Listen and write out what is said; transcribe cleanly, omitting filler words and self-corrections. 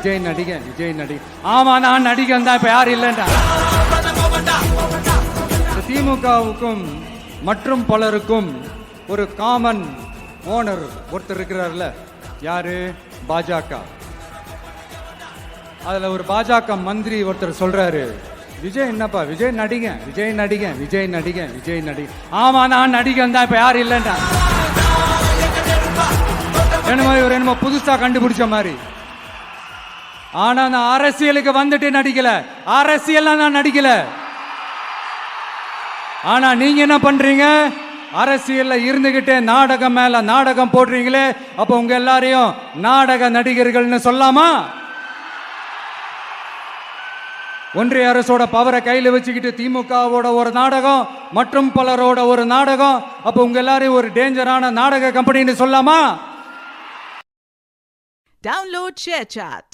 விஜய் நடிகன், விஜய் நடிகன். ஆமா, நான் நடிகன் தான். இப்ப யாரும் இல்லைண்டா. திமுகவுக்கும் மற்றும் பலருக்கும் ஒரு காமன் ஓனர் ஒருத்தர் இருக்கிறார்ல. யாரு? பாஜக. அதுல ஒரு பாஜக மந்திரி ஒருத்தர் சொல்றாரு, விஜய் என்னப்பா விஜய் நடிகன், விஜய் நடிகன், விஜய் நடிகன், விஜய் நடிகன். ஆமா, நான் நடிகன் தான். இப்ப யாரும் இல்லைண்டா. என்னமோ இவர் என்னமோ புதுசா கண்டுபிடிச்ச மாதிரி. ஆனா நான் அரசியலுக்கு வந்துட்டு நடிக்கல, அரசியல் நான் நடிக்கல. ஆனா நீங்க என்ன பண்றீங்க? அரசியல்ல இருந்துகிட்டே நாடகம் மேல நாடகம் போடுறீங்களே. அப்ப உங்க எல்லாரையும் நாடக நடிகர்கள்னு சொல்லாமா? ஒன்றிய அரசோட பவரை கையில வச்சுக்கிட்டு திமுகவோட ஒரு நாடகம் மற்றும் பலரோட ஒரு நாடகம். அப்ப உங்க எல்லாரையும் ஒரு டேஞ்சரான நாடக கம்பெனின்னு சொல்லாமா? Download ShareChat.